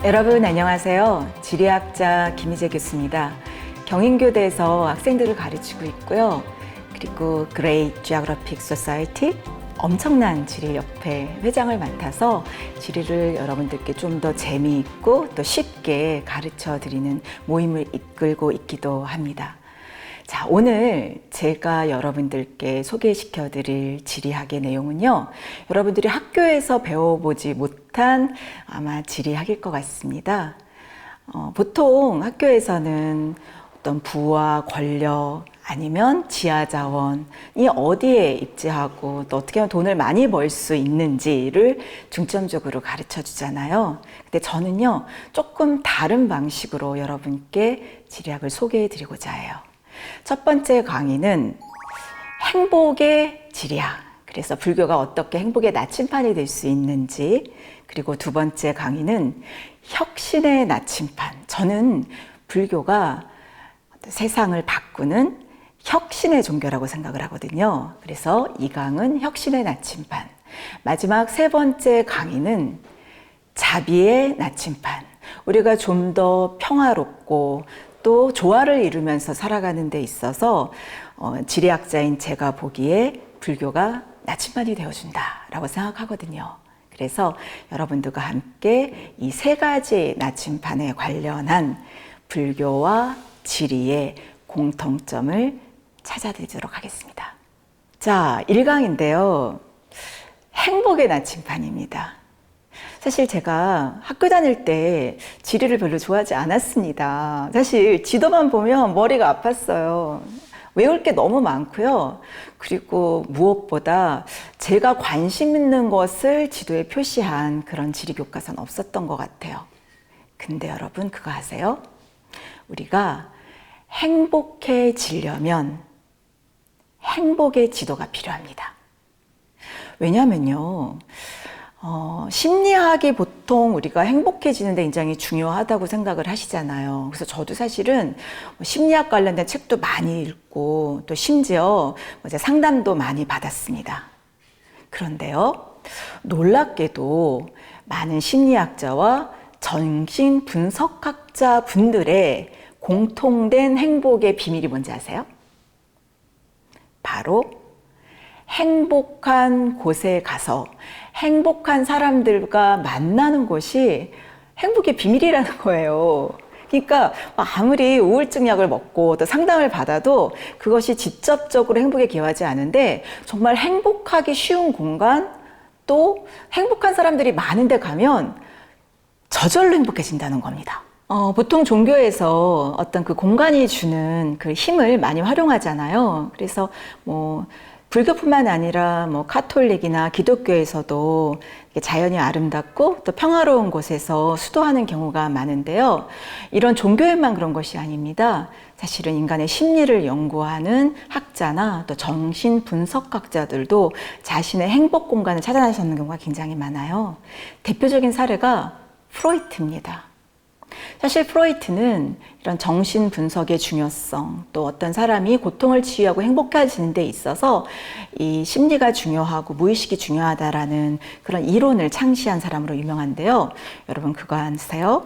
여러분 안녕하세요. 지리학자 김희재 교수입니다. 경인교대에서 학생들을 가르치고 있고요. 그리고 Great Geographic Society, 엄청난 지리협회 회장을 맡아서 지리를 여러분들께 좀 더 재미있고 또 쉽게 가르쳐 드리는 모임을 이끌고 있기도 합니다. 자, 오늘 제가 여러분들께 소개시켜 드릴 지리학의 내용은요, 여러분들이 학교에서 배워보지 못한 아마 지리학일 것 같습니다. 보통 학교에서는 어떤 부와 권력 아니면 지하자원이 어디에 입지하고 또 어떻게 하면 돈을 많이 벌 수 있는지를 중점적으로 가르쳐 주잖아요. 근데 저는요, 조금 다른 방식으로 여러분께 지리학을 소개해 드리고자 해요. 첫 번째 강의는 행복의 지리학. 그래서 불교가 어떻게 행복의 나침판이 될 수 있는지. 그리고 두 번째 강의는 혁신의 나침판. 저는 불교가 세상을 바꾸는 혁신의 종교라고 생각을 하거든요. 그래서 이 강은 혁신의 나침판. 마지막 세 번째 강의는 자비의 나침판. 우리가 좀 더 평화롭고 또 조화를 이루면서 살아가는 데 있어서 지리학자인 제가 보기에 불교가 나침반이 되어준다라고 생각하거든요. 그래서 여러분들과 함께 이 세 가지 나침반에 관련한 불교와 지리의 공통점을 찾아드리도록 하겠습니다. 자, 1강인데요. 행복의 나침반입니다. 사실 제가 학교 다닐 때 지리를 별로 좋아하지 않았습니다. 사실 지도만 보면 머리가 아팠어요. 외울 게 너무 많고요. 그리고 무엇보다 제가 관심 있는 것을 지도에 표시한 그런 지리 교과서는 없었던 것 같아요. 근데 여러분 그거 아세요? 우리가 행복해지려면 행복의 지도가 필요합니다. 왜냐면요. 심리학이 보통 우리가 행복해지는데 굉장히 중요하다고 생각을 하시잖아요. 그래서 저도 사실은 심리학 관련된 책도 많이 읽고 또 심지어 상담도 많이 받았습니다. 그런데요, 놀랍게도 많은 심리학자와 정신 분석학자 분들의 공통된 행복의 비밀이 뭔지 아세요? 바로 행복한 곳에 가서 행복한 사람들과 만나는 것이 행복의 비밀이라는 거예요. 그러니까 아무리 우울증 약을 먹고 또 상담을 받아도 그것이 직접적으로 행복에 기여하지 않은데 정말 행복하기 쉬운 공간, 또 행복한 사람들이 많은 데 가면 저절로 행복해진다는 겁니다. 보통 종교에서 어떤 그 공간이 주는 그 힘을 많이 활용하잖아요. 그래서 불교뿐만 아니라 카톨릭이나 기독교에서도 자연이 아름답고 또 평화로운 곳에서 수도하는 경우가 많은데요. 이런 종교에만 그런 것이 아닙니다. 사실은 인간의 심리를 연구하는 학자나 또 정신 분석학자들도 자신의 행복 공간을 찾아내셨는 경우가 굉장히 많아요. 대표적인 사례가 프로이트입니다. 사실 프로이트는 이런 정신 분석의 중요성, 또 어떤 사람이 고통을 치유하고 행복해지는 데 있어서 이 심리가 중요하고 무의식이 중요하다라는 그런 이론을 창시한 사람으로 유명한데요. 여러분 그거 아세요?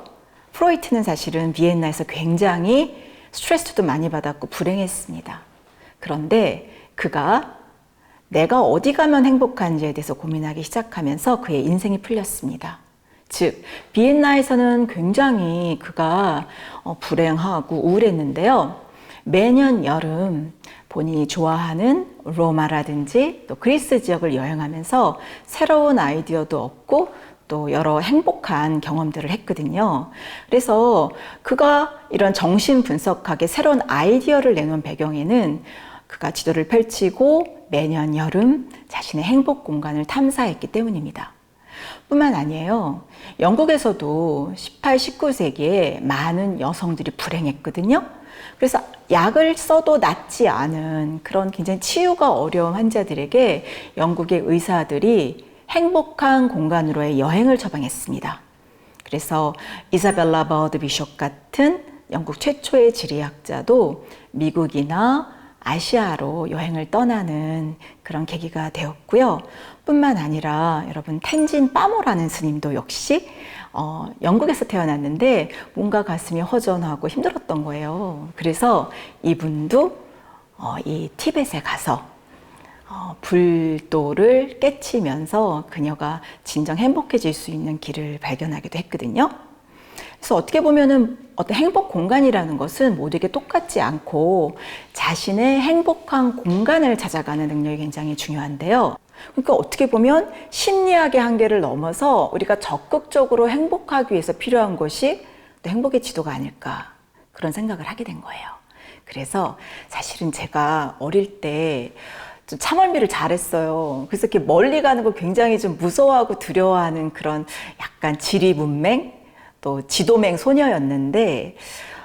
프로이트는 사실은 비엔나에서 굉장히 스트레스도 많이 받았고 불행했습니다. 그런데 그가 내가 어디 가면 행복한지에 대해서 고민하기 시작하면서 그의 인생이 풀렸습니다. 즉, 비엔나에서는 굉장히 그가 불행하고 우울했는데요. 매년 여름 본인이 좋아하는 로마라든지 또 그리스 지역을 여행하면서 새로운 아이디어도 얻고 또 여러 행복한 경험들을 했거든요. 그래서 그가 이런 정신분석학의 새로운 아이디어를 내놓은 배경에는 그가 지도를 펼치고 매년 여름 자신의 행복 공간을 탐사했기 때문입니다. 뿐만 아니에요. 영국에서도 18, 19세기에 많은 여성들이 불행했거든요. 그래서 약을 써도 낫지 않은 그런 굉장히 치유가 어려운 환자들에게 영국의 의사들이 행복한 공간으로의 여행을 처방했습니다. 그래서 이사벨라 버드 비숍 같은 영국 최초의 지리학자도 미국이나 아시아로 여행을 떠나는 그런 계기가 되었고요. 뿐만 아니라 여러분 텐진 빠모라는 스님도 역시 영국에서 태어났는데 뭔가 가슴이 허전하고 힘들었던 거예요. 그래서 이분도 이 티벳에 가서 불도를 깨치면서 그녀가 진정 행복해질 수 있는 길을 발견하기도 했거든요. 그래서 어떻게 보면은 어떤 행복 공간이라는 것은 모두에게 똑같지 않고 자신의 행복한 공간을 찾아가는 능력이 굉장히 중요한데요. 그러니까 어떻게 보면 심리학의 한계를 넘어서 우리가 적극적으로 행복하기 위해서 필요한 것이 또 행복의 지도가 아닐까 그런 생각을 하게 된 거예요. 그래서 사실은 제가 어릴 때 좀 참을미를 잘했어요. 그래서 이렇게 멀리 가는 걸 굉장히 좀 무서워하고 두려워하는 그런 약간 지리문맹 또 지도맹 소녀였는데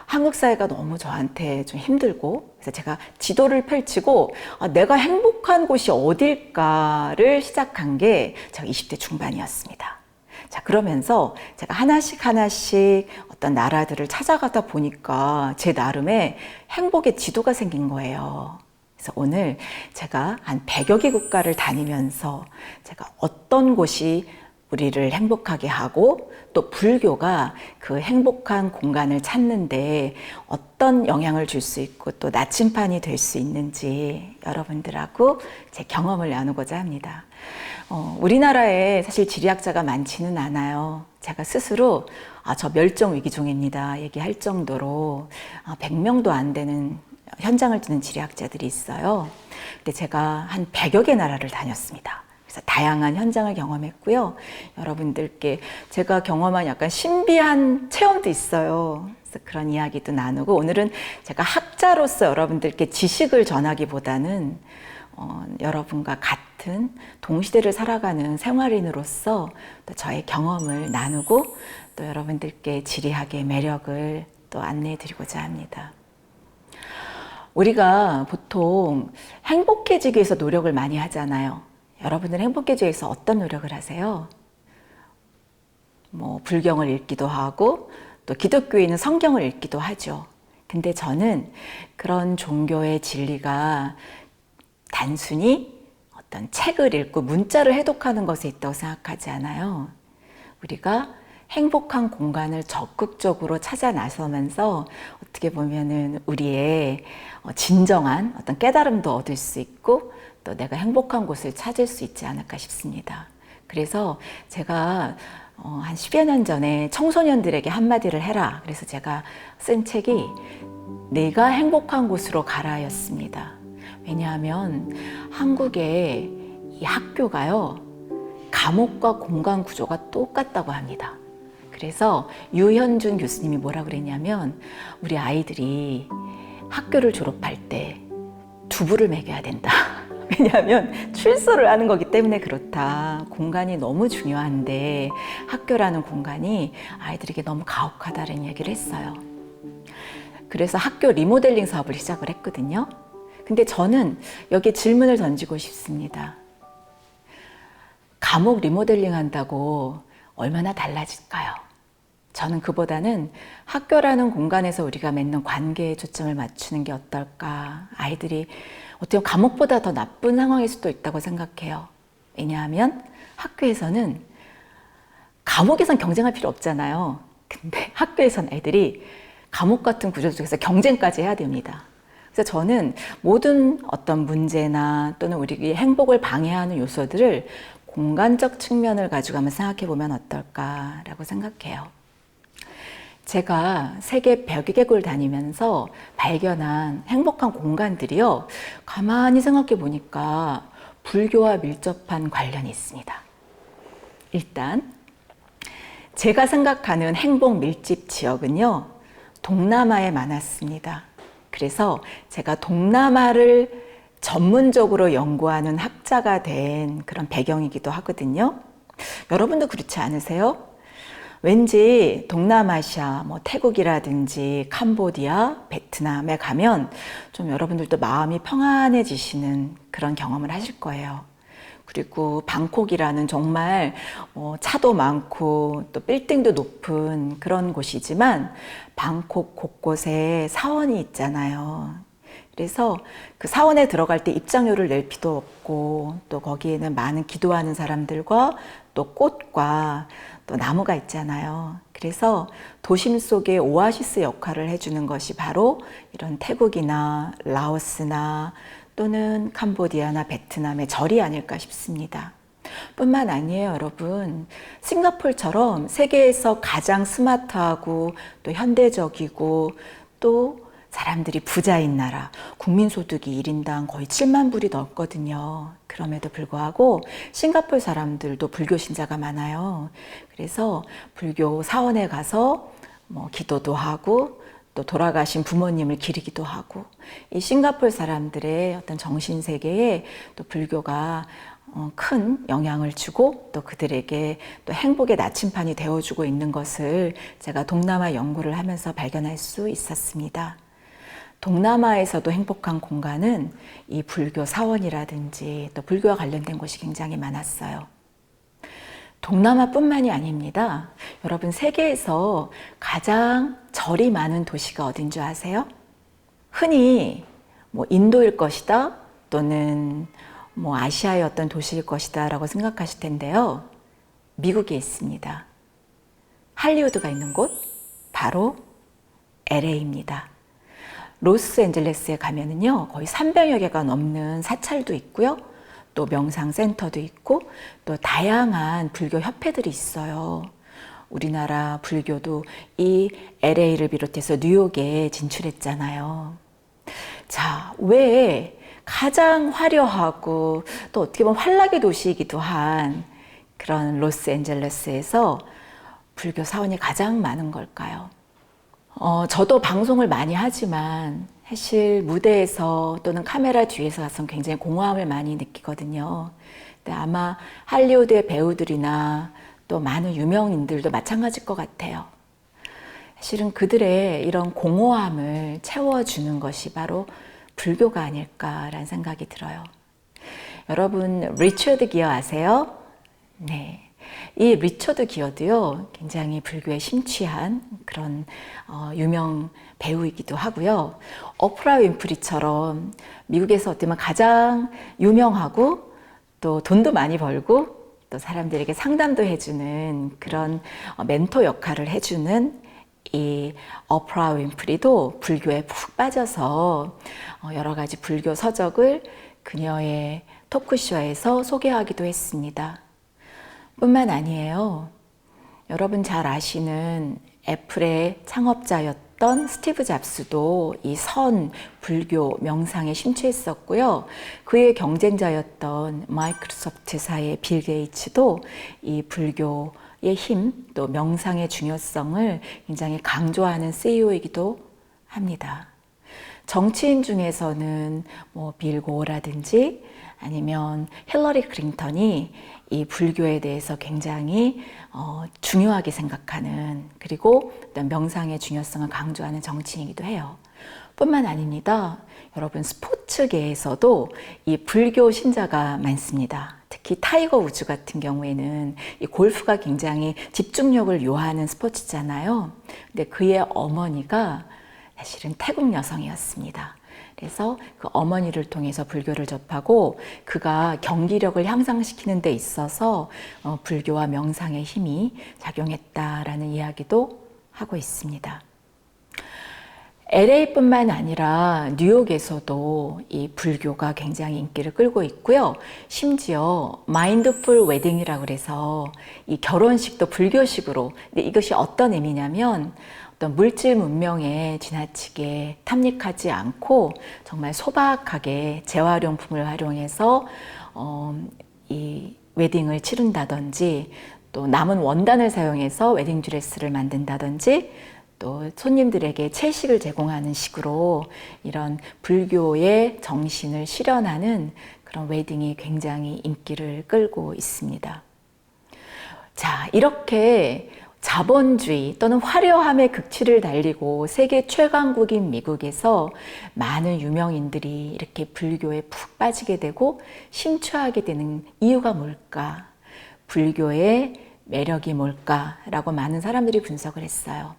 한국 사회가 너무 저한테 좀 힘들고 그래서 제가 지도를 펼치고 내가 행복한 곳이 어딜까를 시작한 게 제가 20대 중반이었습니다. 자, 그러면서 제가 하나씩 어떤 나라들을 찾아가다 보니까 제 나름의 행복의 지도가 생긴 거예요. 그래서 오늘 제가 한 100여 개 국가를 다니면서 제가 어떤 곳이 우리를 행복하게 하고 또 불교가 그 행복한 공간을 찾는데 어떤 영향을 줄 수 있고 또 나침판이 될 수 있는지 여러분들하고 제 경험을 나누고자 합니다. 우리나라에 사실 지리학자가 많지는 않아요. 제가 스스로 저 멸종위기종입니다 얘기할 정도로 100명도 안 되는 현장을 두는 지리학자들이 있어요. 근데 제가 한 100여 개 나라를 다녔습니다. 그래서 다양한 현장을 경험했고요. 여러분들께 제가 경험한 약간 신비한 체험도 있어요. 그래서 그런 이야기도 나누고 오늘은 제가 학자로서 여러분들께 지식을 전하기보다는 여러분과 같은 동시대를 살아가는 생활인으로서 또 저의 경험을 나누고 또 여러분들께 지리학의 매력을 또 안내해 드리고자 합니다. 우리가 보통 행복해지기 위해서 노력을 많이 하잖아요. 여러분들은 행복해지기 위해서 어떤 노력을 하세요? 불경을 읽기도 하고 또 기독교인은 성경을 읽기도 하죠. 근데 저는 그런 종교의 진리가 단순히 어떤 책을 읽고 문자를 해독하는 것에 있다고 생각하지 않아요. 우리가 행복한 공간을 적극적으로 찾아 나서면서 어떻게 보면은 우리의 진정한 어떤 깨달음도 얻을 수 있고 또 내가 행복한 곳을 찾을 수 있지 않을까 싶습니다. 그래서 제가 한 10여 년 전에 청소년들에게 한마디를 해라. 그래서 제가 쓴 책이 내가 행복한 곳으로 가라였습니다. 왜냐하면 한국의 이 학교가요, 감옥과 공간 구조가 똑같다고 합니다. 그래서 유현준 교수님이 뭐라 그랬냐면 우리 아이들이 학교를 졸업할 때 두부를 먹여야 된다. 왜냐하면 출소를 하는 거기 때문에 그렇다. 공간이 너무 중요한데 학교라는 공간이 아이들에게 너무 가혹하다는 얘기를 했어요. 그래서 학교 리모델링 사업을 시작을 했거든요. 근데 저는 여기에 질문을 던지고 싶습니다. 감옥 리모델링 한다고 얼마나 달라질까요? 저는 그보다는 학교라는 공간에서 우리가 맺는 관계에 초점을 맞추는 게 어떨까. 아이들이 어떻게 보면 감옥보다 더 나쁜 상황일 수도 있다고 생각해요. 왜냐하면 학교에서는 감옥에선 경쟁할 필요 없잖아요. 근데 학교에선 애들이 감옥 같은 구조 속에서 경쟁까지 해야 됩니다. 그래서 저는 모든 어떤 문제나 또는 우리의 행복을 방해하는 요소들을 공간적 측면을 가지고 한번 생각해 보면 어떨까라고 생각해요. 제가 세계 100여 개국을 다니면서 발견한 행복한 공간들이요, 가만히 생각해 보니까 불교와 밀접한 관련이 있습니다. 일단 제가 생각하는 행복 밀집 지역은요, 동남아에 많았습니다. 그래서 제가 동남아를 전문적으로 연구하는 학자가 된 그런 배경이기도 하거든요. 여러분도 그렇지 않으세요? 왠지 동남아시아, 태국이라든지 캄보디아, 베트남에 가면 좀 여러분들도 마음이 평안해지시는 그런 경험을 하실 거예요. 그리고 방콕이라는 정말 차도 많고 또 빌딩도 높은 그런 곳이지만 방콕 곳곳에 사원이 있잖아요. 그래서 그 사원에 들어갈 때 입장료를 낼 필요 없고 또 거기에는 많은 기도하는 사람들과 또 꽃과 또 나무가 있잖아요. 그래서 도심 속의 오아시스 역할을 해주는 것이 바로 이런 태국이나 라오스나 또는 캄보디아나 베트남의 절이 아닐까 싶습니다. 뿐만 아니에요, 여러분. 싱가포르처럼 세계에서 가장 스마트하고 또 현대적이고 또 사람들이 부자인 나라, 국민소득이 1인당 거의 7만 불이 넘거든요. 그럼에도 불구하고 싱가포르 사람들도 불교 신자가 많아요. 그래서 불교 사원에 가서 기도도 하고 또 돌아가신 부모님을 기리기도 하고, 이 싱가포르 사람들의 어떤 정신세계에 또 불교가 큰 영향을 주고 또 그들에게 또 행복의 나침판이 되어주고 있는 것을 제가 동남아 연구를 하면서 발견할 수 있었습니다. 동남아에서도 행복한 공간은 이 불교 사원이라든지 또 불교와 관련된 곳이 굉장히 많았어요. 동남아뿐만이 아닙니다. 여러분, 세계에서 가장 절이 많은 도시가 어딘 줄 아세요? 흔히 인도일 것이다 또는 아시아의 어떤 도시일 것이다 라고 생각하실 텐데요. 미국에 있습니다. 할리우드가 있는 곳, 바로 LA입니다. 로스앤젤레스에 가면은요, 거의 300여 개가 넘는 사찰도 있고요. 또 명상센터도 있고 또 다양한 불교 협회들이 있어요. 우리나라 불교도 이 LA를 비롯해서 뉴욕에 진출했잖아요. 자, 왜 가장 화려하고 또 어떻게 보면 환락의 도시이기도 한 그런 로스앤젤레스에서 불교 사원이 가장 많은 걸까요? 저도 방송을 많이 하지만 사실 무대에서 또는 카메라 뒤에서 가서 굉장히 공허함을 많이 느끼거든요. 근데 아마 할리우드의 배우들이나 또 많은 유명인들도 마찬가지일 것 같아요. 사실은 그들의 이런 공허함을 채워주는 것이 바로 불교가 아닐까라는 생각이 들어요. 여러분, 리처드 기어 아세요? 네. 이 리처드 기어도요, 굉장히 불교에 심취한 그런 유명 배우이기도 하고요. 오프라 윈프리처럼 미국에서 어쩌면 가장 유명하고 또 돈도 많이 벌고 또 사람들에게 상담도 해주는 그런 멘토 역할을 해주는 이 오프라 윈프리도 불교에 푹 빠져서 여러 가지 불교 서적을 그녀의 토크쇼에서 소개하기도 했습니다. 뿐만 아니에요. 여러분 잘 아시는 애플의 창업자였던 스티브 잡스도 이 선 불교 명상에 심취했었고요. 그의 경쟁자였던 마이크로소프트사의 빌 게이츠도 이 불교의 힘, 또 명상의 중요성을 굉장히 강조하는 CEO이기도 합니다. 정치인 중에서는 빌 고어라든지 아니면 힐러리 클린턴이 이 불교에 대해서 굉장히 중요하게 생각하는, 그리고 어떤 명상의 중요성을 강조하는 정치인이기도 해요. 뿐만 아닙니다. 여러분, 스포츠계에서도 이 불교 신자가 많습니다. 특히 타이거 우즈 같은 경우에는 이 골프가 굉장히 집중력을 요하는 스포츠잖아요. 근데 그의 어머니가 사실은 태국 여성이었습니다. 그래서 그 어머니를 통해서 불교를 접하고 그가 경기력을 향상시키는 데 있어서 불교와 명상의 힘이 작용했다라는 이야기도 하고 있습니다. LA뿐만 아니라 뉴욕에서도 이 불교가 굉장히 인기를 끌고 있고요. 심지어 마인드풀 웨딩이라고 그래서 이 결혼식도 불교식으로, 근데 이것이 어떤 의미냐면 어떤 물질 문명에 지나치게 탐닉하지 않고 정말 소박하게 재활용품을 활용해서 이 웨딩을 치른다든지, 또 남은 원단을 사용해서 웨딩 드레스를 만든다든지, 또 손님들에게 채식을 제공하는 식으로 이런 불교의 정신을 실현하는 그런 웨딩이 굉장히 인기를 끌고 있습니다. 자, 이렇게 자본주의 또는 화려함의 극치를 달리고 세계 최강국인 미국에서 많은 유명인들이 이렇게 불교에 푹 빠지게 되고 심취하게 되는 이유가 뭘까? 불교의 매력이 뭘까라고 많은 사람들이 분석을 했어요.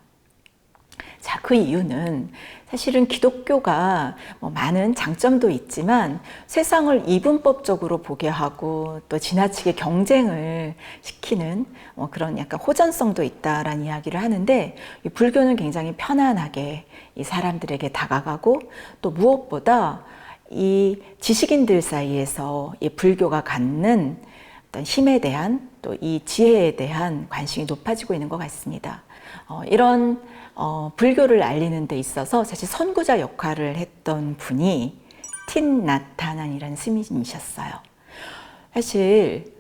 자, 그 이유는 사실은 기독교가 많은 장점도 있지만 세상을 이분법적으로 보게 하고 또 지나치게 경쟁을 시키는 그런 약간 호전성도 있다라는 이야기를 하는데, 이 불교는 굉장히 편안하게 이 사람들에게 다가가고 또 무엇보다 이 지식인들 사이에서 이 불교가 갖는 어떤 힘에 대한 또 이 지혜에 대한 관심이 높아지고 있는 것 같습니다. 이런 불교를 알리는 데 있어서 사실 선구자 역할을 했던 분이 틴 나타난이라는 스님이셨어요. 사실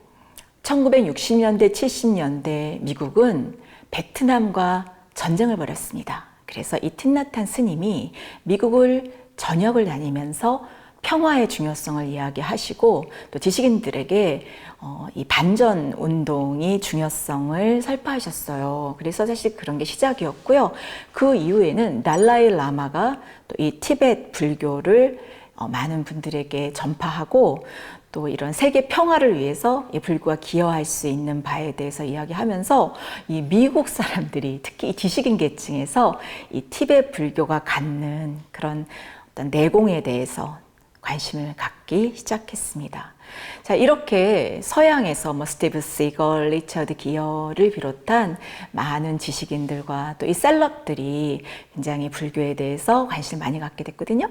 1960년대, 70년대 미국은 베트남과 전쟁을 벌였습니다. 그래서 이 틴 나탄 스님이 미국을 전역을 다니면서 평화의 중요성을 이야기하시고 또 지식인들에게 이 반전 운동이 중요성을 설파하셨어요. 그래서 사실 그런 게 시작이었고요. 그 이후에는 달라이 라마가 또 이 티베트 불교를 많은 분들에게 전파하고 또 이런 세계 평화를 위해서 이 불교가 기여할 수 있는 바에 대해서 이야기하면서 이 미국 사람들이 특히 이 지식인 계층에서 이 티베트 불교가 갖는 그런 어떤 내공에 대해서 관심을 갖기 시작했습니다. 자, 이렇게 서양에서 스티브 시걸, 리처드 기어를 비롯한 많은 지식인들과 또 이 셀럽들이 굉장히 불교에 대해서 관심을 많이 갖게 됐거든요.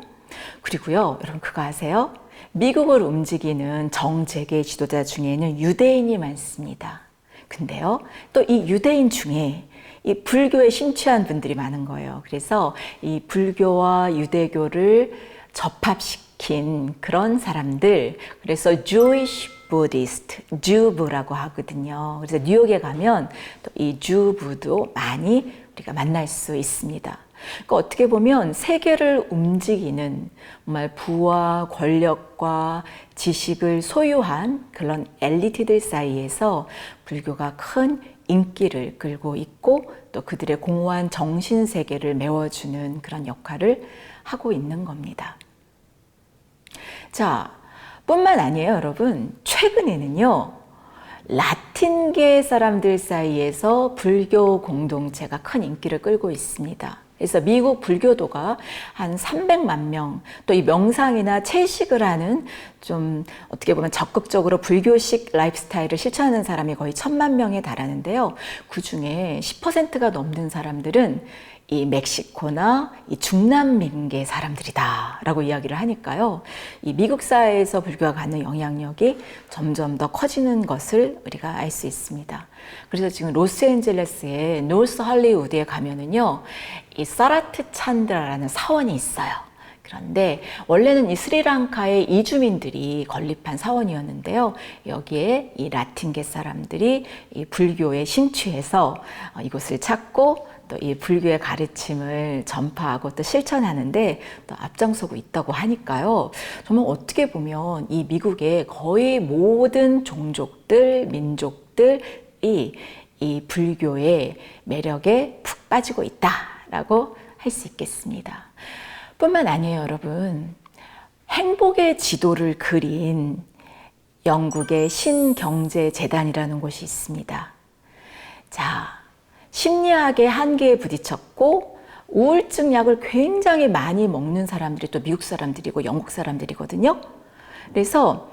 그리고요, 여러분 그거 아세요? 미국을 움직이는 정재계 지도자 중에는 유대인이 많습니다. 근데요, 또 이 유대인 중에 이 불교에 심취한 분들이 많은 거예요. 그래서 이 불교와 유대교를 접합시킨 그런 사람들, 그래서 Jewish Buddhist, 주부라고 하거든요. 그래서 뉴욕에 가면 또 이 주부도 많이 우리가 만날 수 있습니다. 그러니까 어떻게 보면 세계를 움직이는 정말 부와 권력과 지식을 소유한 그런 엘리트들 사이에서 불교가 큰 인기를 끌고 있고 또 그들의 공허한 정신 세계를 메워주는 그런 역할을 하고 있는 겁니다. 자, 뿐만 아니에요, 여러분. 최근에는요, 라틴계 사람들 사이에서 불교 공동체가 큰 인기를 끌고 있습니다. 그래서 미국 불교도가 한 300만 명, 또 이 명상이나 채식을 하는 좀 어떻게 보면 적극적으로 불교식 라이프스타일을 실천하는 사람이 거의 1000만 명에 달하는데요. 그 중에 10%가 넘는 사람들은 이 멕시코나 이 중남미계 사람들이다 라고 이야기를 하니까요. 이 미국 사회에서 불교가 갖는 영향력이 점점 더 커지는 것을 우리가 알 수 있습니다. 그래서 지금 로스앤젤레스의 노스 할리우드에 가면은요, 이 사라트 찬드라라는 사원이 있어요. 그런데 원래는 이 스리랑카의 이주민들이 건립한 사원이었는데요. 여기에 이 라틴계 사람들이 이 불교에 심취해서 이곳을 찾고 또 이 불교의 가르침을 전파하고 또 실천하는데 또 앞장서고 있다고 하니까요. 정말 어떻게 보면 이 미국의 거의 모든 종족들, 민족들이 이 불교의 매력에 푹 빠지고 있다라고 할 수 있겠습니다. 뿐만 아니에요, 여러분. 행복의 지도를 그린 영국의 신경제재단이라는 곳이 있습니다. 자, 심리학의 한계에 부딪혔고 우울증 약을 굉장히 많이 먹는 사람들이 또 미국 사람들이고 영국 사람들이거든요. 그래서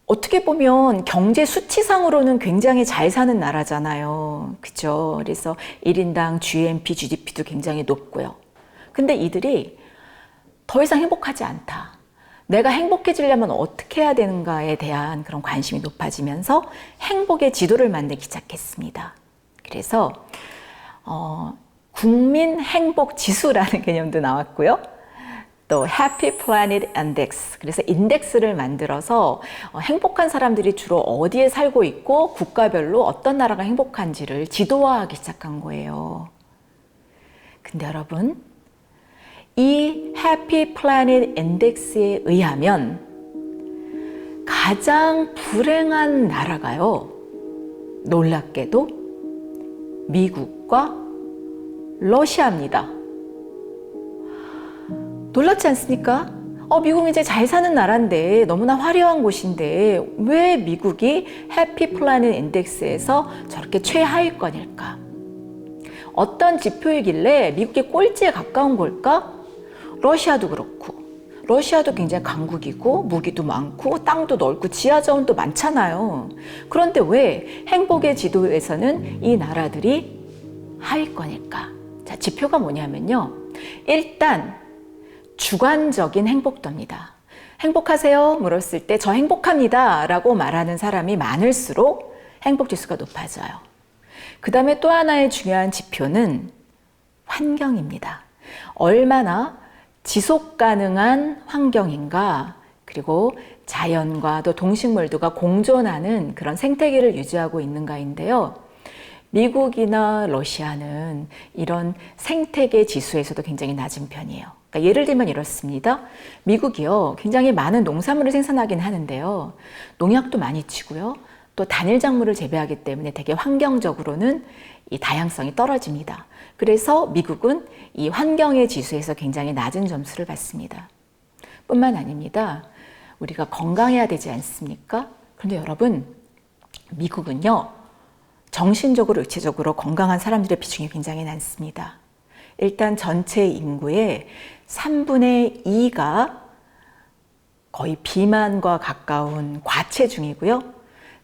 어떻게 보면 경제 수치상으로는 굉장히 잘 사는 나라잖아요. 그죠? 그래서 1인당 GNP, GDP도 굉장히 높고요. 근데 이들이 더 이상 행복하지 않다. 내가 행복해지려면 어떻게 해야 되는가에 대한 그런 관심이 높아지면서 행복의 지도를 만들기 시작했습니다. 그래서 국민 행복 지수라는 개념도 나왔고요. 또 Happy Planet Index, 그래서 인덱스를 만들어서 행복한 사람들이 주로 어디에 살고 있고 국가별로 어떤 나라가 행복한지를 지도화하기 시작한 거예요. 근데 여러분, 이 Happy Planet Index에 의하면 가장 불행한 나라가요, 놀랍게도 미국과 러시아입니다. 놀랍지 않습니까? 미국은 이제 잘 사는 나라인데, 너무나 화려한 곳인데 왜 미국이 해피 플래닛 인덱스에서 저렇게 최하위권일까? 어떤 지표이길래 미국이 꼴찌에 가까운 걸까? 러시아도 그렇고, 러시아도 굉장히 강국이고 무기도 많고 땅도 넓고 지하자원도 많잖아요. 그런데 왜 행복의 지도에서는 이 나라들이 하위권일까? 자, 지표가 뭐냐면요. 일단 주관적인 행복도입니다. 행복하세요? 물었을 때 저 행복합니다 라고 말하는 사람이 많을수록 행복지수가 높아져요. 그 다음에 또 하나의 중요한 지표는 환경입니다. 얼마나 지속 가능한 환경인가, 그리고 자연과 또 동식물들과 공존하는 그런 생태계를 유지하고 있는가인데요. 미국이나 러시아는 이런 생태계 지수에서도 굉장히 낮은 편이에요. 그러니까 예를 들면 이렇습니다. 미국이요, 굉장히 많은 농산물을 생산하긴 하는데요. 농약도 많이 치고요. 또 단일 작물을 재배하기 때문에 되게 환경적으로는 이 다양성이 떨어집니다. 그래서 미국은 이 환경의 지수에서 굉장히 낮은 점수를 받습니다. 뿐만 아닙니다. 우리가 건강해야 되지 않습니까? 그런데 여러분, 미국은요, 정신적으로, 육체적으로 건강한 사람들의 비중이 굉장히 많습니다. 일단 전체 인구의 3분의 2가 거의 비만과 가까운 과체중이고요.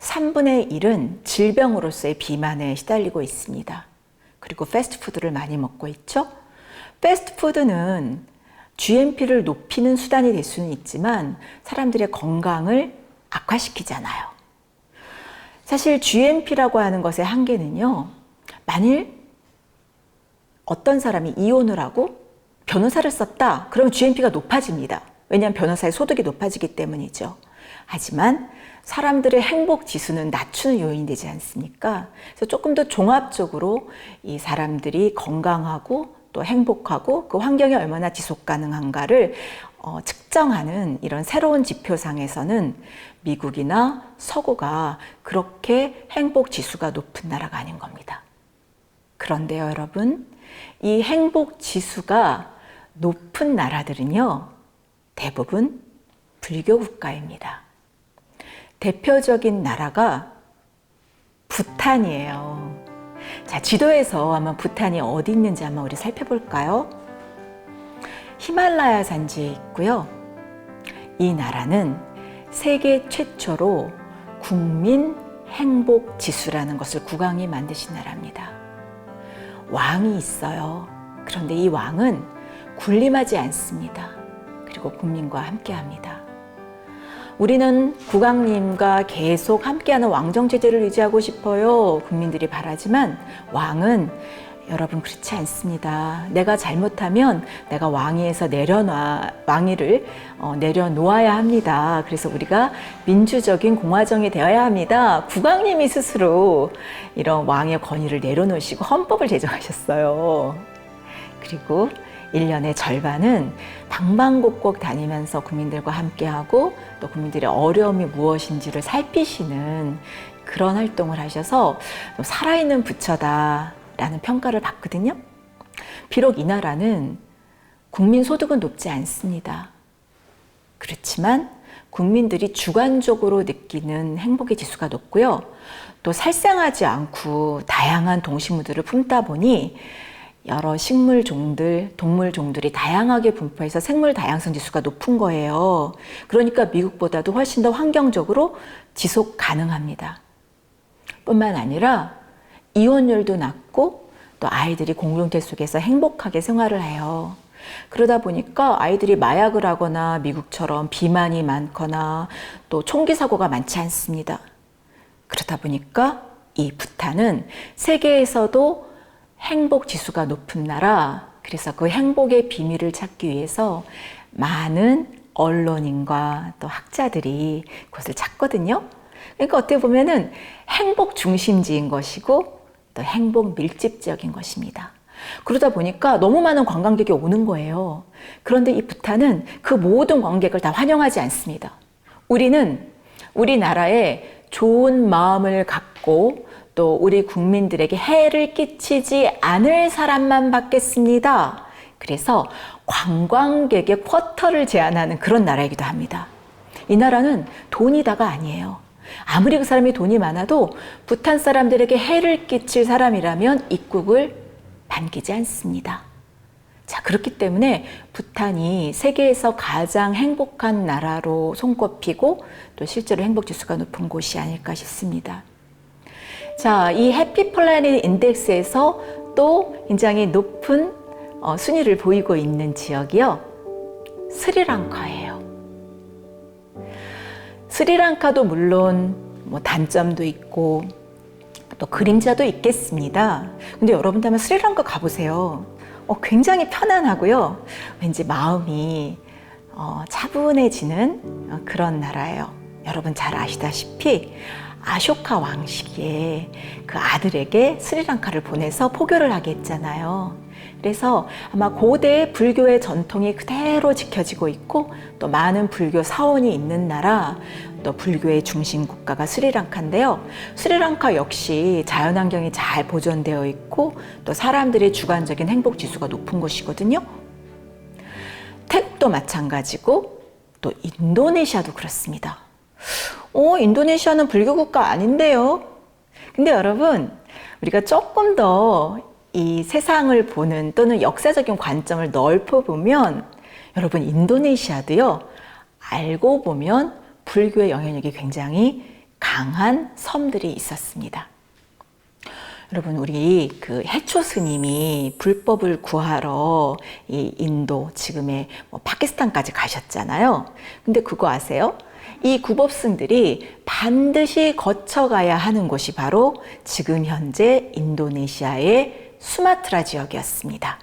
3분의 1은 질병으로서의 비만에 시달리고 있습니다. 그리고 패스트푸드를 많이 먹고 있죠. 패스트푸드는 GNP를 높이는 수단이 될 수는 있지만 사람들의 건강을 악화시키잖아요. 사실 GNP라고 하는 것의 한계는요, 만일 어떤 사람이 이혼을 하고 변호사를 썼다, 그러면 GNP가 높아집니다. 왜냐하면 변호사의 소득이 높아지기 때문이죠. 하지만 사람들의 행복 지수는 낮추는 요인이 되지 않습니까? 그래서 조금 더 종합적으로 이 사람들이 건강하고 또 행복하고 그 환경이 얼마나 지속 가능한가를 측정하는 이런 새로운 지표상에서는 미국이나 서구가 그렇게 행복 지수가 높은 나라가 아닌 겁니다. 그런데요, 여러분, 이 행복 지수가 높은 나라들은요, 대부분 불교 국가입니다. 대표적인 나라가 부탄이에요. 자, 지도에서 한번 부탄이 어디 있는지 한번 우리 살펴볼까요? 히말라야 산지에 있고요. 이 나라는 세계 최초로 국민 행복 지수라는 것을 국왕이 만드신 나라입니다. 왕이 있어요. 그런데 이 왕은 군림하지 않습니다. 그리고 국민과 함께합니다. 우리는 국왕님과 계속 함께하는 왕정체제를 유지하고 싶어요. 국민들이 바라지만 왕은 여러분 그렇지 않습니다. 내가 잘못하면 내가 왕위에서 왕위를 내려놓아야 합니다. 그래서 우리가 민주적인 공화정이 되어야 합니다. 국왕님이 스스로 이런 왕의 권위를 내려놓으시고 헌법을 제정하셨어요. 그리고 1년의 절반은 방방곡곡 다니면서 국민들과 함께하고 또 국민들의 어려움이 무엇인지를 살피시는 그런 활동을 하셔서 살아있는 부처다라는 평가를 받거든요. 비록 이 나라는 국민 소득은 높지 않습니다. 그렇지만 국민들이 주관적으로 느끼는 행복의 지수가 높고요. 또 살생하지 않고 다양한 동식물들을 품다 보니 여러 식물종들, 동물종들이 다양하게 분포해서 생물 다양성 지수가 높은 거예요. 그러니까 미국보다도 훨씬 더 환경적으로 지속 가능합니다. 뿐만 아니라 이혼율도 낮고 또 아이들이 공동체 속에서 행복하게 생활을 해요. 그러다 보니까 아이들이 마약을 하거나 미국처럼 비만이 많거나 또 총기 사고가 많지 않습니다. 그러다 보니까 이 부탄은 세계에서도 행복 지수가 높은 나라, 그래서 그 행복의 비밀을 찾기 위해서 많은 언론인과 또 학자들이 그것을 찾거든요. 그러니까 어떻게 보면은 행복 중심지인 것이고 또 행복 밀집지역인 것입니다. 그러다 보니까 너무 많은 관광객이 오는 거예요. 그런데 이 부탄은 그 모든 관광객을 다 환영하지 않습니다. 우리는 우리나라에 좋은 마음을 갖고 또 우리 국민들에게 해를 끼치지 않을 사람만 받겠습니다. 그래서 관광객의 쿼터를 제한하는 그런 나라이기도 합니다. 이 나라는 돈이다가 아니에요. 아무리 그 사람이 돈이 많아도 부탄 사람들에게 해를 끼칠 사람이라면 입국을 반기지 않습니다. 자, 그렇기 때문에 부탄이 세계에서 가장 행복한 나라로 손꼽히고 또 실제로 행복지수가 높은 곳이 아닐까 싶습니다. 자, 이 해피 플래닛 인덱스에서 또 굉장히 높은 순위를 보이고 있는 지역이요, 스리랑카예요. 스리랑카도 물론 뭐 단점도 있고 또 그림자도 있겠습니다. 근데 여러분들 한번 스리랑카 가보세요. 굉장히 편안하고요. 왠지 마음이 차분해지는 그런 나라예요. 여러분 잘 아시다시피 아쇼카 왕시기에 그 아들에게 스리랑카를 보내서 포교를 하게 했잖아요. 그래서 아마 고대 불교의 전통이 그대로 지켜지고 있고 또 많은 불교 사원이 있는 나라, 또 불교의 중심 국가가 스리랑카인데요. 스리랑카 역시 자연환경이 잘 보존되어 있고 또 사람들의 주관적인 행복지수가 높은 곳이거든요. 태국도 마찬가지고 또 인도네시아도 그렇습니다. 인도네시아는 불교 국가 아닌데요. 근데 여러분, 우리가 조금 더 이 세상을 보는 또는 역사적인 관점을 넓혀보면 여러분, 인도네시아도요, 알고 보면 불교의 영향력이 굉장히 강한 섬들이 있었습니다. 여러분, 우리 그 해초 스님이 불법을 구하러 이 인도, 지금의 파키스탄까지 가셨잖아요. 근데 그거 아세요? 이 구법승들이 반드시 거쳐가야 하는 곳이 바로 지금 현재 인도네시아의 수마트라 지역이었습니다.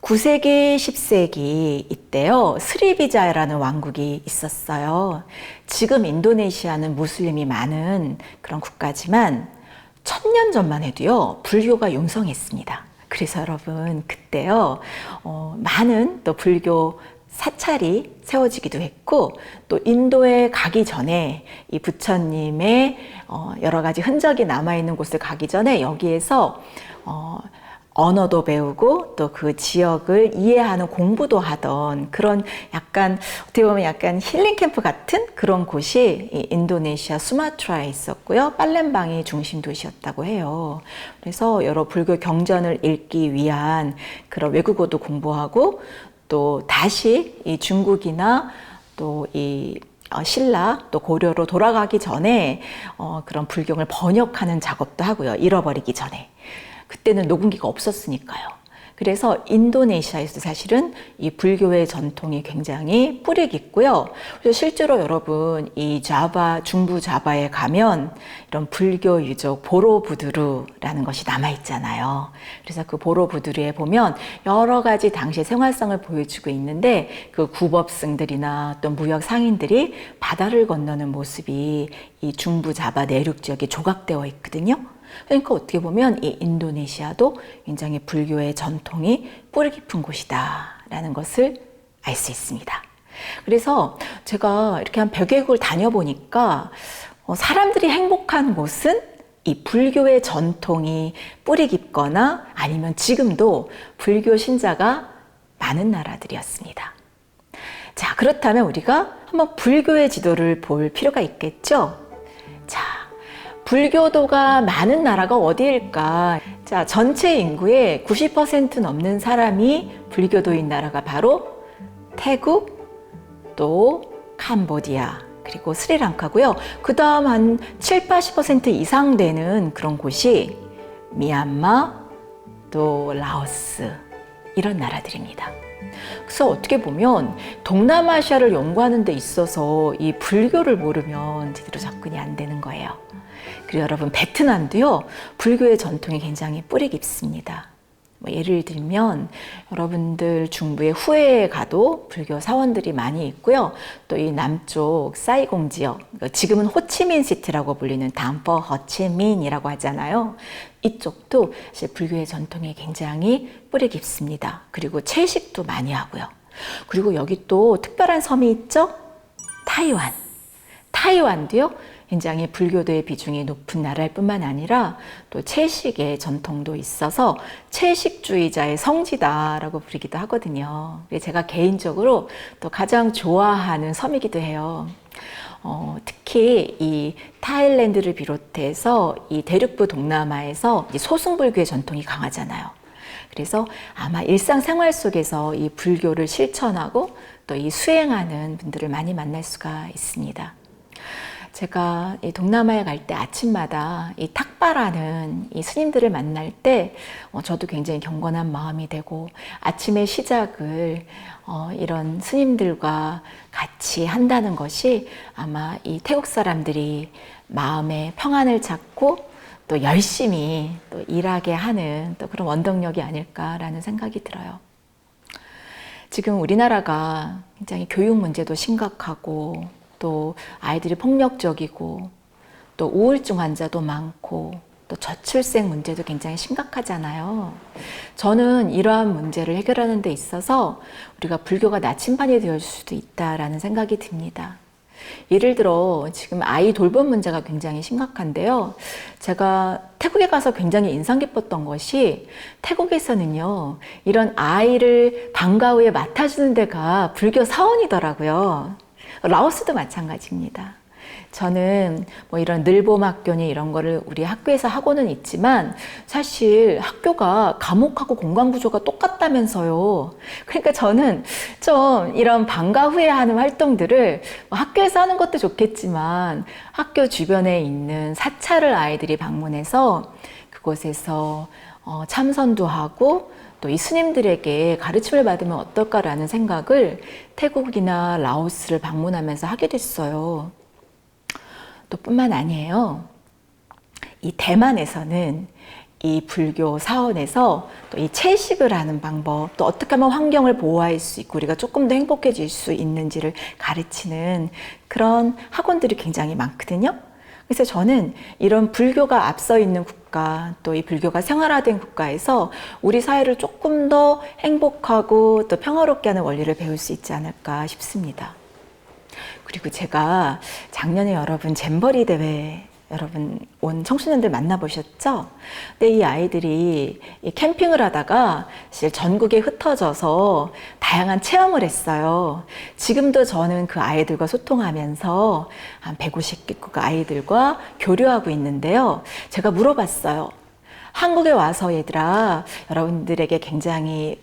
9세기, 10세기 이때요, 스리비자야라는 왕국이 있었어요. 지금 인도네시아는 무슬림이 많은 그런 국가지만 1000년 전만 해도요, 불교가 융성했습니다. 그래서 여러분, 그때요, 많은 또 불교 사찰이 세워지기도 했고, 또 인도에 가기 전에 이 부처님의 여러 가지 흔적이 남아있는 곳을 가기 전에 여기에서 언어도 배우고 또 그 지역을 이해하는 공부도 하던 그런 약간 어떻게 보면 약간 힐링 캠프 같은 그런 곳이 이 인도네시아 수마트라에 있었고요. 팔렘방이 중심 도시였다고 해요. 그래서 여러 불교 경전을 읽기 위한 그런 외국어도 공부하고 또 다시 이 중국이나 또 이 신라 또 고려로 돌아가기 전에 그런 불경을 번역하는 작업도 하고요. 잃어버리기 전에. 그때는 녹음기가 없었으니까요. 그래서 인도네시아에서 사실은 이 불교의 전통이 굉장히 뿌리 깊고요. 그래서 실제로 여러분 이 자바, 중부 자바에 가면 이런 불교 유적 보로부두르라는 것이 남아있잖아요. 그래서 그 보로부두르에 보면 여러 가지 당시의 생활상을 보여주고 있는데 그 구법승들이나 또 무역 상인들이 바다를 건너는 모습이 이 중부 자바 내륙 지역에 조각되어 있거든요. 그러니까 어떻게 보면 이 인도네시아도 굉장히 불교의 전통이 뿌리 깊은 곳이다라는 것을 알 수 있습니다. 그래서 제가 이렇게 한 100여 국을 다녀보니까 사람들이 행복한 곳은 이 불교의 전통이 뿌리 깊거나 아니면 지금도 불교 신자가 많은 나라들이었습니다. 자, 그렇다면 우리가 한번 불교의 지도를 볼 필요가 있겠죠? 자, 불교도가 많은 나라가 어디일까? 자, 전체 인구의 90% 넘는 사람이 불교도인 나라가 바로 태국, 또 캄보디아, 그리고 스리랑카고요. 그 다음 한 7, 80% 이상 되는 그런 곳이 미얀마, 또 라오스, 이런 나라들입니다. 그래서 어떻게 보면 동남아시아를 연구하는 데 있어서 이 불교를 모르면 제대로 접근이 안 되는 거예요. 그리고 여러분, 베트남도요, 불교의 전통이 굉장히 뿌리 깊습니다. 예를 들면 여러분들 중부의 후에에 가도 불교 사원들이 많이 있고요. 또 이 남쪽 사이공 지역, 지금은 호치민시티라고 불리는 담퍼 허치민이라고 하잖아요. 이쪽도 사실 불교의 전통이 굉장히 뿌리 깊습니다. 그리고 채식도 많이 하고요. 그리고 여기 또 특별한 섬이 있죠? 타이완. 타이완도요, 굉장히 불교도의 비중이 높은 나라일 뿐만 아니라 또 채식의 전통도 있어서 채식주의자의 성지다라고 부르기도 하거든요. 제가 개인적으로 또 가장 좋아하는 섬이기도 해요. 특히 이 타일랜드를 비롯해서 이 대륙부 동남아에서 이 소승불교의 전통이 강하잖아요. 그래서 아마 일상생활 속에서 이 불교를 실천하고 또 이 수행하는 분들을 많이 만날 수가 있습니다. 제가 이 동남아에 갈 때 아침마다 이 탁바라는 이 스님들을 만날 때 저도 굉장히 경건한 마음이 되고 아침의 시작을 이런 스님들과 같이 한다는 것이 아마 이 태국 사람들이 마음의 평안을 찾고 또 열심히 또 일하게 하는 또 그런 원동력이 아닐까라는 생각이 들어요. 지금 우리나라가 굉장히 교육 문제도 심각하고 또 아이들이 폭력적이고 또 우울증 환자도 많고 또 저출생 문제도 굉장히 심각하잖아요. 저는 이러한 문제를 해결하는 데 있어서 우리가 불교가 나침반이 될 수도 있다라는 생각이 듭니다. 예를 들어 지금 아이 돌봄 문제가 굉장히 심각한데요. 제가 태국에 가서 굉장히 인상 깊었던 것이 태국에서는요, 이런 아이를 방과 후에 맡아주는 데가 불교 사원이더라고요. 라오스도 마찬가지입니다. 저는 뭐 이런 늘봄학교니 이런 거를 우리 학교에서 하고는 있지만 사실 학교가 감옥하고 공간 구조가 똑같다면서요. 그러니까 저는 좀 이런 방과 후에 하는 활동들을 학교에서 하는 것도 좋겠지만 학교 주변에 있는 사찰을 아이들이 방문해서 그곳에서 참선도 하고 또 이 스님들에게 가르침을 받으면 어떨까라는 생각을 태국이나 라오스를 방문하면서 하게 됐어요. 또 뿐만 아니에요. 이 대만에서는 이 불교 사원에서 또 이 채식을 하는 방법, 또 어떻게 하면 환경을 보호할 수 있고 우리가 조금 더 행복해질 수 있는지를 가르치는 그런 학원들이 굉장히 많거든요. 그래서 저는 이런 불교가 앞서 있는 국가, 또 이 불교가 생활화된 국가에서 우리 사회를 조금 더 행복하고 또 평화롭게 하는 원리를 배울 수 있지 않을까 싶습니다. 그리고 제가 작년에 여러분 잼버리 대회 여러분 온 청소년들 만나보셨죠? 근데 이 아이들이 이 캠핑을 하다가 사실 전국에 흩어져서 다양한 체험을 했어요. 지금도 저는 그 아이들과 소통하면서 한 150개국 아이들과 교류하고 있는데요. 제가 물어봤어요. 한국에 와서 얘들아, 여러분들에게 굉장히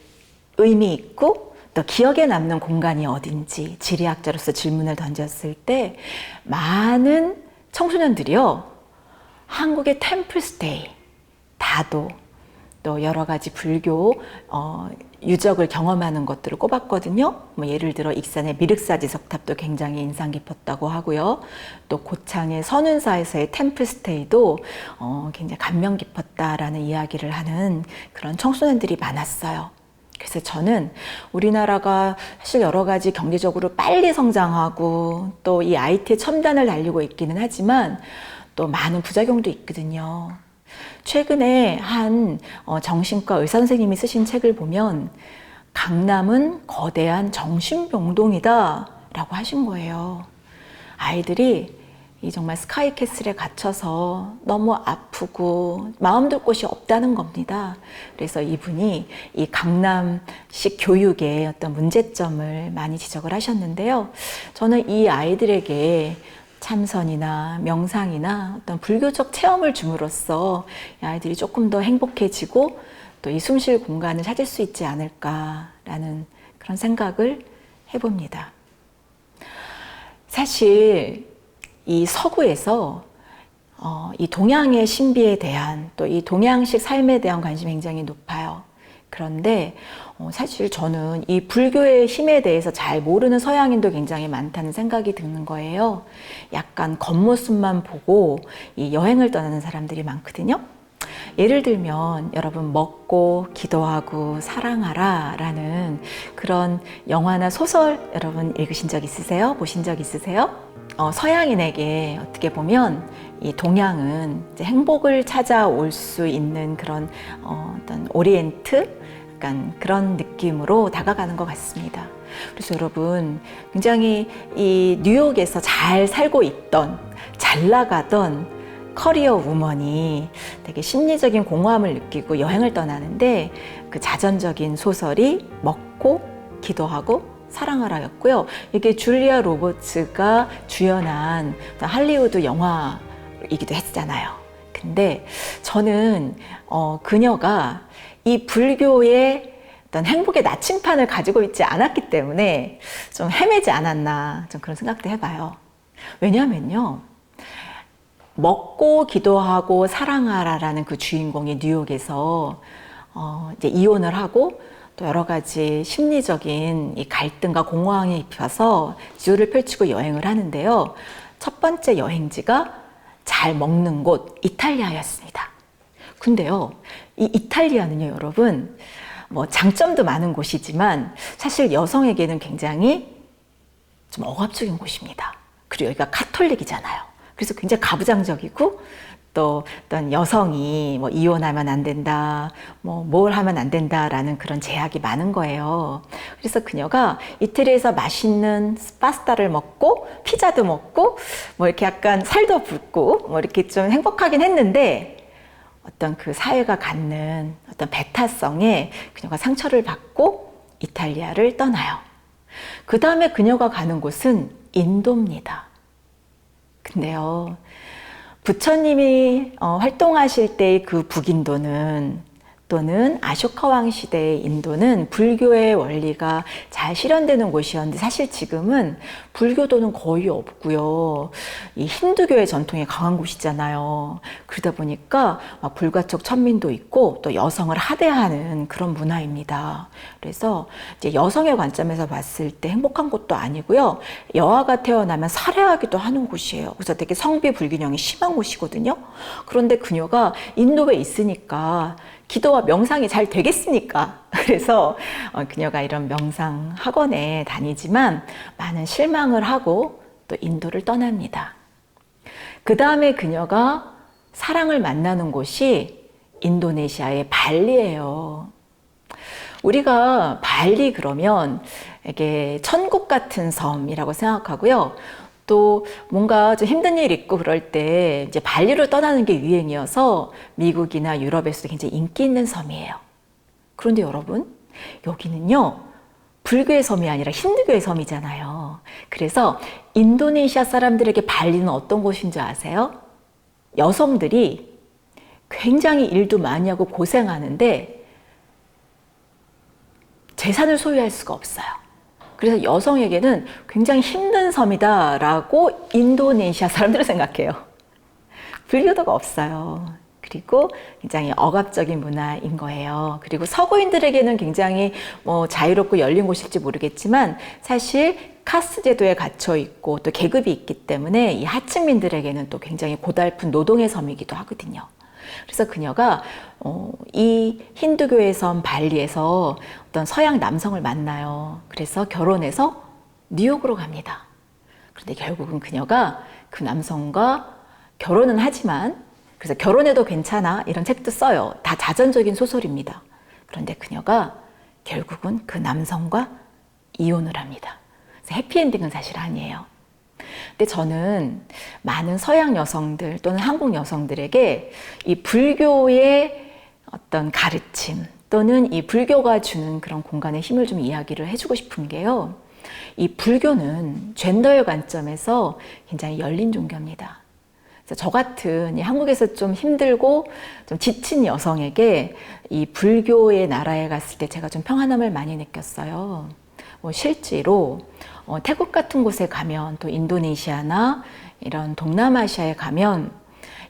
의미 있고 또 기억에 남는 공간이 어딘지 지리학자로서 질문을 던졌을 때 많은 청소년들이요, 한국의 템플스테이, 다도, 또 여러 가지 불교 유적을 경험하는 것들을 꼽았거든요. 뭐 예를 들어 익산의 미륵사지 석탑도 굉장히 인상 깊었다고 하고요. 또 고창의 선운사에서의 템플스테이도 굉장히 감명 깊었다라는 이야기를 하는 그런 청소년들이 많았어요. 그래서 저는 우리나라가 사실 여러 가지 경제적으로 빨리 성장하고 또 이 IT의 첨단을 달리고 있기는 하지만 또 많은 부작용도 있거든요. 최근에 한 정신과 의사 선생님이 쓰신 책을 보면 강남은 거대한 정신병동이다 라고 하신 거예요. 아이들이 이 정말 스카이캐슬에 갇혀서 너무 아프고 마음 둘 곳이 없다는 겁니다. 그래서 이분이 이 강남식 교육의 어떤 문제점을 많이 지적을 하셨는데요. 저는 이 아이들에게 참선이나 명상이나 어떤 불교적 체험을 줌으로써 이 아이들이 조금 더 행복해지고 또 이 숨쉴 공간을 찾을 수 있지 않을까라는 그런 생각을 해봅니다. 사실 이 서구에서 이 동양의 신비에 대한 또 이 동양식 삶에 대한 관심이 굉장히 높아요. 그런데 사실 저는 이 불교의 힘에 대해서 잘 모르는 서양인도 굉장히 많다는 생각이 드는 거예요. 약간 겉모습만 보고 이 여행을 떠나는 사람들이 많거든요. 예를 들면 여러분 먹고 기도하고 사랑하라 라는 그런 영화나 소설 여러분 읽으신 적 있으세요? 보신 적 있으세요? 서양인에게 어떻게 보면 이 동양은 이제 행복을 찾아올 수 있는 그런 어떤 오리엔트, 약간 그런 느낌으로 다가가는 것 같습니다. 그래서 여러분 굉장히 이 뉴욕에서 잘 살고 있던, 잘 나가던 커리어 우먼이 되게 심리적인 공허함을 느끼고 여행을 떠나는데 그 자전적인 소설이 먹고 기도하고 사랑하라였고요. 이게 줄리아 로버츠가 주연한 할리우드 영화이기도 했잖아요. 근데 저는 그녀가 이 불교의 어떤 행복의 나침판을 가지고 있지 않았기 때문에 좀 헤매지 않았나, 좀 그런 생각도 해봐요. 왜냐하면요, 먹고 기도하고 사랑하라라는 그 주인공이 뉴욕에서 이제 이혼을 하고 또 여러 가지 심리적인 이 갈등과 공허함에 입혀서 지도를 펼치고 여행을 하는데요. 첫 번째 여행지가 잘 먹는 곳 이탈리아였습니다. 근데요, 이 이탈리아는요, 여러분, 뭐 장점도 많은 곳이지만 사실 여성에게는 굉장히 좀 억압적인 곳입니다. 그리고 여기가 카톨릭이잖아요. 그래서 굉장히 가부장적이고 또 어떤 여성이 뭐 이혼하면 안 된다, 뭐 뭘 하면 안 된다라는 그런 제약이 많은 거예요. 그래서 그녀가 이태리에서 맛있는 파스타를 먹고 피자도 먹고 뭐 이렇게 약간 살도 붓고 뭐 이렇게 좀 행복하긴 했는데 어떤 그 사회가 갖는 어떤 배타성에 그녀가 상처를 받고 이탈리아를 떠나요. 그 다음에 그녀가 가는 곳은 인도입니다. 근데요, 부처님이 활동하실 때의 그 북인도는 또는 아쇼카 왕 시대의 인도는 불교의 원리가 잘 실현되는 곳이었는데 사실 지금은 불교도는 거의 없고요. 이 힌두교의 전통이 강한 곳이잖아요. 그러다 보니까 불가촉 천민도 있고 또 여성을 하대하는 그런 문화입니다. 그래서 이제 여성의 관점에서 봤을 때 행복한 곳도 아니고요. 여아가 태어나면 살해하기도 하는 곳이에요. 그래서 되게 성비 불균형이 심한 곳이거든요. 그런데 그녀가 인도에 있으니까 기도와 명상이 잘 되겠습니까? 그래서 그녀가 이런 명상 학원에 다니지만 많은 실망을 하고 또 인도를 떠납니다. 그 다음에 그녀가 사랑을 만나는 곳이 인도네시아의 발리예요. 우리가 발리 그러면 이게 천국 같은 섬이라고 생각하고요. 또 뭔가 좀 힘든 일 있고 그럴 때 이제 발리로 떠나는 게 유행이어서 미국이나 유럽에서도 굉장히 인기 있는 섬이에요. 그런데 여러분, 여기는요, 불교의 섬이 아니라 힌두교의 섬이잖아요. 그래서 인도네시아 사람들에게 발리는 어떤 곳인 줄 아세요? 여성들이 굉장히 일도 많이 하고 고생하는데 재산을 소유할 수가 없어요. 그래서 여성에게는 굉장히 힘든 섬이다라고 인도네시아 사람들은 생각해요. 불교도가 없어요. 그리고 굉장히 억압적인 문화인 거예요. 그리고 서구인들에게는 굉장히 뭐 자유롭고 열린 곳일지 모르겠지만 사실 카스트 제도에 갇혀 있고 또 계급이 있기 때문에 이 하층민들에게는 또 굉장히 고달픈 노동의 섬이기도 하거든요. 그래서 그녀가 이 힌두교의 섬 발리에서 어떤 서양 남성을 만나요. 그래서 결혼해서 뉴욕으로 갑니다. 그런데 결국은 그녀가 그 남성과 결혼은 하지만 그래서 결혼해도 괜찮아 이런 책도 써요. 다 자전적인 소설입니다. 그런데 그녀가 결국은 그 남성과 이혼을 합니다. 그래서 해피엔딩은 사실 아니에요. 근데 저는 많은 서양 여성들 또는 한국 여성들에게 이 불교의 어떤 가르침 또는 이 불교가 주는 그런 공간의 힘을 좀 이야기를 해주고 싶은 게요. 이 불교는 젠더의 관점에서 굉장히 열린 종교입니다. 그래서 저 같은 이 한국에서 좀 힘들고 좀 지친 여성에게 이 불교의 나라에 갔을 때 제가 좀 평안함을 많이 느꼈어요. 실제로 태국 같은 곳에 가면 또 인도네시아나 이런 동남아시아에 가면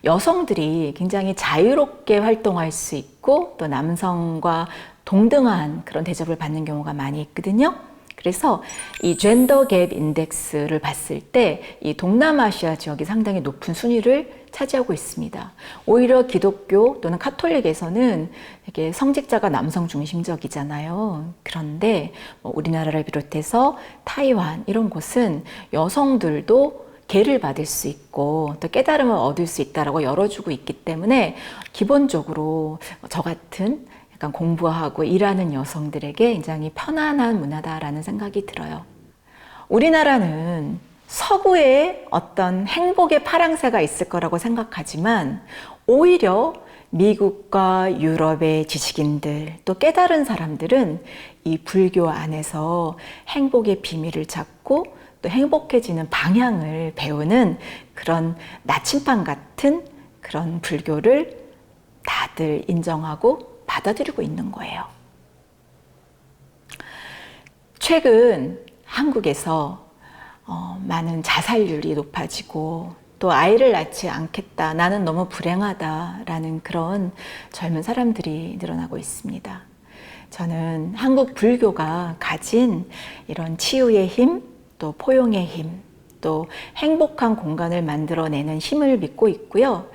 여성들이 굉장히 자유롭게 활동할 수 있고 또 남성과 동등한 그런 대접을 받는 경우가 많이 있거든요. 그래서 이 젠더 갭 인덱스를 봤을 때 이 동남아시아 지역이 상당히 높은 순위를 차지하고 있습니다. 오히려 기독교 또는 카톨릭에서는 이게 성직자가 남성 중심적이잖아요. 그런데 우리나라를 비롯해서 타이완 이런 곳은 여성들도 계를 받을 수 있고 또 깨달음을 얻을 수 있다라고 열어주고 있기 때문에 기본적으로 저 같은 약간 공부하고 일하는 여성들에게 굉장히 편안한 문화다라는 생각이 들어요. 우리나라는 서구에 어떤 행복의 파랑새가 있을 거라고 생각하지만 오히려 미국과 유럽의 지식인들, 또 깨달은 사람들은 이 불교 안에서 행복의 비밀을 찾고 또 행복해지는 방향을 배우는 그런 나침반 같은 그런 불교를 다들 인정하고 받아들이고 있는 거예요. 최근 한국에서 많은 자살률이 높아지고 또 아이를 낳지 않겠다, 나는 너무 불행하다라는 그런 젊은 사람들이 늘어나고 있습니다. 저는 한국 불교가 가진 이런 치유의 힘, 또 포용의 힘, 또 행복한 공간을 만들어내는 힘을 믿고 있고요.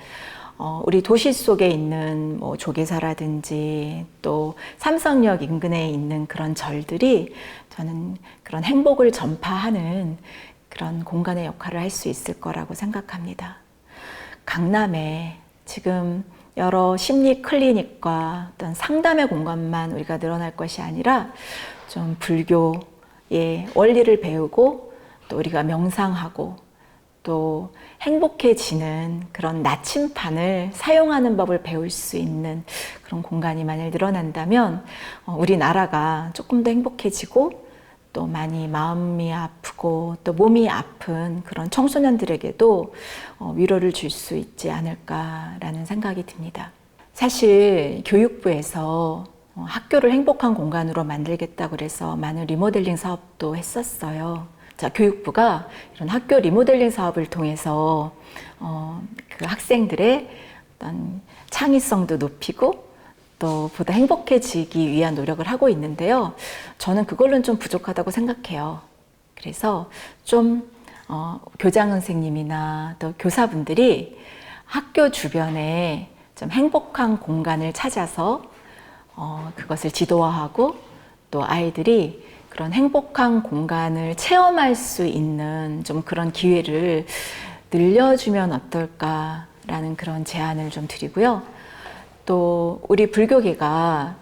우리 도시 속에 있는 뭐 조계사라든지 또 삼성역 인근에 있는 그런 절들이 저는 그런 행복을 전파하는 그런 공간의 역할을 할 수 있을 거라고 생각합니다. 강남에 지금 여러 심리 클리닉과 어떤 상담의 공간만 우리가 늘어날 것이 아니라 좀 불교의 원리를 배우고 또 우리가 명상하고 또 행복해지는 그런 나침반을 사용하는 법을 배울 수 있는 그런 공간이 만약 늘어난다면 우리나라가 조금 더 행복해지고 또 많이 마음이 아프고 또 몸이 아픈 그런 청소년들에게도 위로를 줄 수 있지 않을까라는 생각이 듭니다. 사실 교육부에서 학교를 행복한 공간으로 만들겠다고 그래서 많은 리모델링 사업도 했었어요. 자, 교육부가 이런 학교 리모델링 사업을 통해서 그 학생들의 어떤 창의성도 높이고 또 보다 행복해지기 위한 노력을 하고 있는데요. 저는 그걸로는 좀 부족하다고 생각해요. 그래서 좀 교장 선생님이나 또 교사분들이 학교 주변에 좀 행복한 공간을 찾아서 그것을 지도화하고 또 아이들이 그런 행복한 공간을 체험할 수 있는 좀 그런 기회를 늘려주면 어떨까라는 그런 제안을 좀 드리고요. 또 우리 불교계가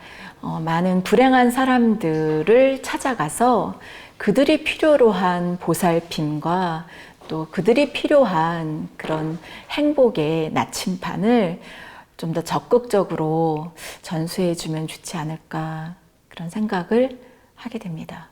많은 불행한 사람들을 찾아가서 그들이 필요로 한 보살핌과 또 그들이 필요한 그런 행복의 나침반을 좀 더 적극적으로 전수해주면 좋지 않을까 그런 생각을 하게 됩니다.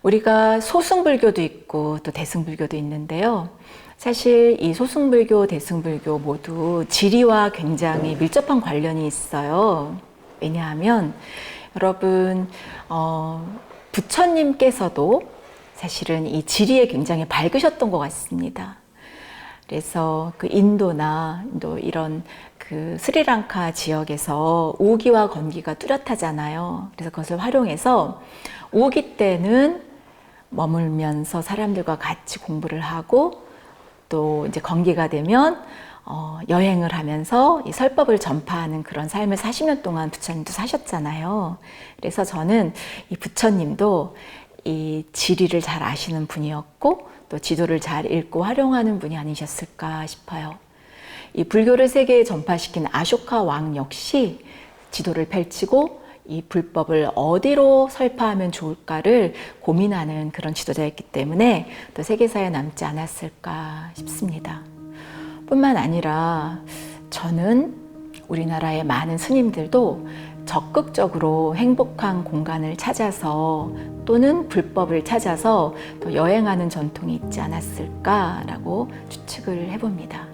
우리가 소승불교도 있고 또 대승불교도 있는데요. 사실 이 소승불교, 대승불교 모두 지리와 굉장히 밀접한 관련이 있어요. 왜냐하면 여러분 부처님께서도 사실은 이 지리에 굉장히 밝으셨던 것 같습니다. 그래서 그 인도나 또 이런 그 스리랑카 지역에서 우기와 건기가 뚜렷하잖아요. 그래서 그것을 활용해서 우기 때는 머물면서 사람들과 같이 공부를 하고 또 이제 건기가 되면 여행을 하면서 이 설법을 전파하는 그런 삶을 40년 동안 부처님도 사셨잖아요. 그래서 저는 이 부처님도 이 지리를 잘 아시는 분이었고 또 지도를 잘 읽고 활용하는 분이 아니셨을까 싶어요. 이 불교를 세계에 전파시킨 아쇼카 왕 역시 지도를 펼치고 이 불법을 어디로 설파하면 좋을까를 고민하는 그런 지도자였기 때문에 또 세계사에 남지 않았을까 싶습니다. 뿐만 아니라 저는 우리나라의 많은 스님들도 적극적으로 행복한 공간을 찾아서 또는 불법을 찾아서 또 여행하는 전통이 있지 않았을까라고 추측을 해봅니다.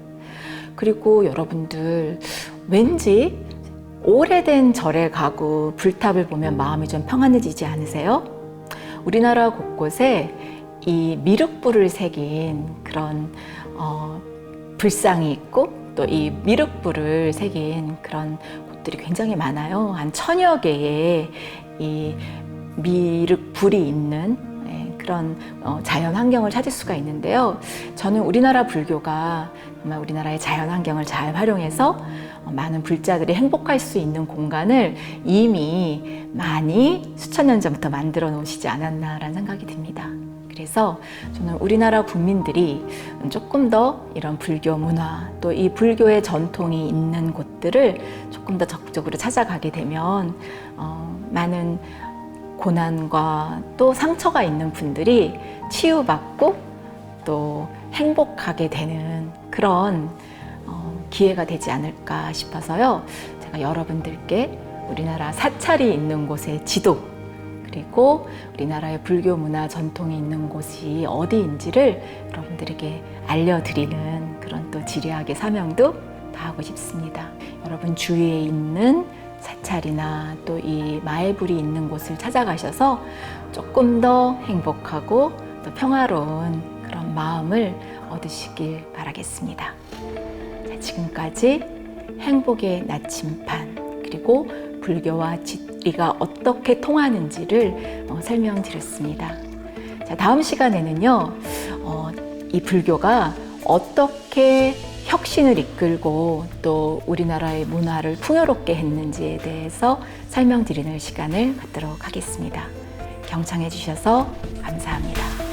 그리고 여러분들 왠지 오래된 절에 가고 불탑을 보면 마음이 좀 평안해지지 않으세요? 우리나라 곳곳에 이 미륵불을 새긴 그런 불상이 있고 또 이 미륵불을 새긴 그런 곳들이 굉장히 많아요. 한 1000여 개의 이 미륵불이 있는 그런 자연 환경을 찾을 수가 있는데요. 저는 우리나라 불교가 정말 우리나라의 자연 환경을 잘 활용해서 많은 불자들이 행복할 수 있는 공간을 이미 많이 수천 년 전부터 만들어 놓으시지 않았나라는 생각이 듭니다. 그래서 저는 우리나라 국민들이 조금 더 이런 불교 문화 또 이 불교의 전통이 있는 곳들을 조금 더 적극적으로 찾아가게 되면 많은 고난과 또 상처가 있는 분들이 치유받고 또 행복하게 되는 그런 기회가 되지 않을까 싶어서요. 제가 여러분들께 우리나라 사찰이 있는 곳의 지도, 그리고 우리나라의 불교 문화 전통이 있는 곳이 어디인지를 여러분들에게 알려드리는 그런 또 지리학의 사명도 다하고 싶습니다. 여러분 주위에 있는 사찰이나 또 이 마애불이 있는 곳을 찾아가셔서 조금 더 행복하고 또 평화로운 그런 마음을 얻으시길 바라겠습니다. 자, 지금까지 행복의 나침판 그리고 불교와 지리가 어떻게 통하는지를 설명드렸습니다. 자, 다음 시간에는요, 이 불교가 어떻게 혁신을 이끌고 또 우리나라의 문화를 풍요롭게 했는지에 대해서 설명드리는 시간을 갖도록 하겠습니다. 경청해 주셔서 감사합니다.